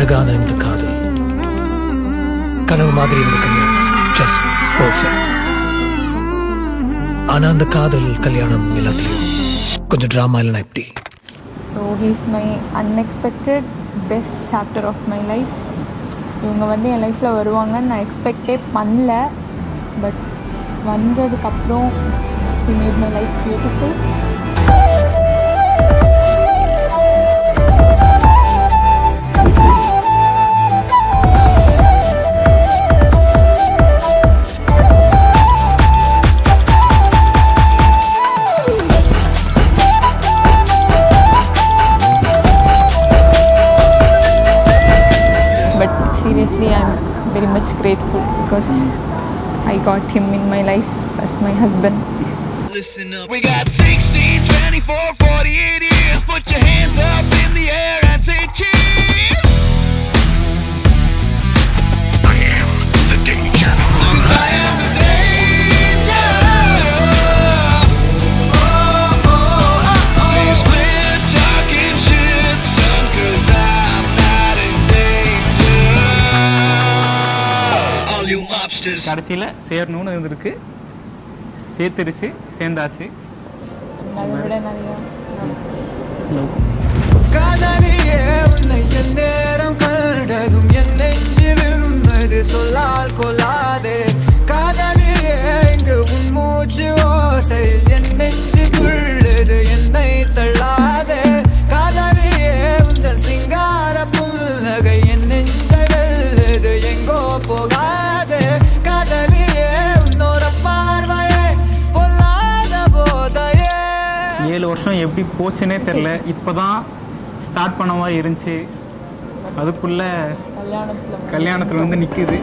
அழகான இந்த காதல் கனவு மாதிரி இந்த கல்யாணம் ஜஸ்ட் பர்ஃபெக்ட். ஆனா அந்த காதல் கல்யாணம் எல்லாத்துலயும் கொஞ்சம் ட்ராமா இல்லைனா எப்படி? So he's my unexpected best chapter of my life. இவங்க வந்து என் லைஃப்பில் வருவாங்கன்னு நான் எக்ஸ்பெக்டே பண்ணல. பட் வந்ததுக்கப்புறம் he made my life beautiful. But seriously, I'm very much grateful because I got him in my life as my husband. Listen up. We got 16, 24, 48 years. Put your hands up in the air and say cheers. I am the danger. I am the danger. Oh, oh, oh. Please quit talking shit, son, 'cause I'm not in danger. All you mobsters. கடைசியில் சேரணும்னு இருந்திருக்கு, சேர்த்துருச்சு, சேர்ந்தாச்சு. அதை விட நிறைய காதலியே உன்னை என் நேரம் கண்டதும் என் நெஞ்சு விழுந்தது சொல்லால் கொள்ளாதே. காதலியே இங்கு உன் மூச்சு ஓசையில் என் நெஞ்சு துள்ளது என்னை தள்ளாதே. காதலியே உந்தன் சிங்கார புன்னகை என் நெஞ்சை வெல்லுது எங்கோ போகாதே. காதலியே உன்னோட பார்வையே பொல்லாத போதையே. 7 வருஷம் எப்படி போச்சுன்னே தெரில. இப்போ தான் ஸ்டார்ட் பண்ண மாதிரி இருந்துச்சு, அதுக்குள்ளே கல்யாணத்தில் வந்து நிற்குது.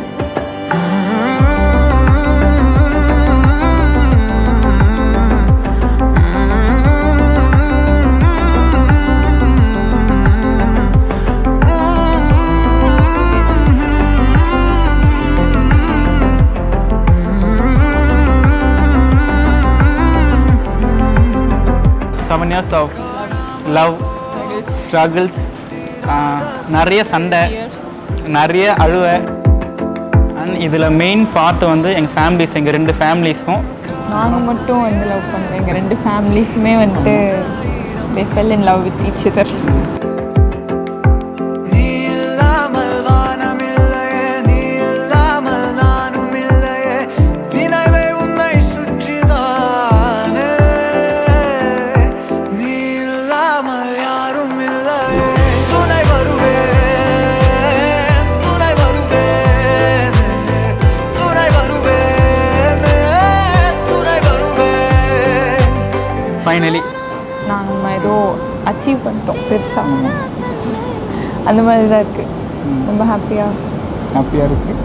Seven years of love, struggles, நிறைய சண்டை, நிறைய அழுவை. அண்ட் இதில் மெயின் பார்ட் வந்து எங்கள் ஃபேமிலிஸ், எங்கள் 2 ஃபேமிலிஸும். நாங்கள் மட்டும் வந்து லவ் பண்ணுறோம், எங்கள் 2 ஃபேமிலிஸுமே வந்துட்டு they fell in love with each other. Finally நாங்கள் ஏதோ அச்சீவ் பண்ணிட்டோம் பெருசாக, அந்த மாதிரி தான் இருக்குது. ரொம்ப ஹாப்பியாக இருக்குது.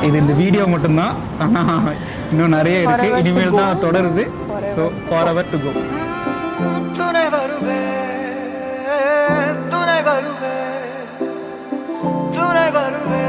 இது இந்த வீடியோ மட்டும்தான், ஆனால் இன்னும் நிறைய இருக்குது, இனிமேல் தான் தொடருது. So forever to go. துணை வருவே துணை வருவே துணை வருவே.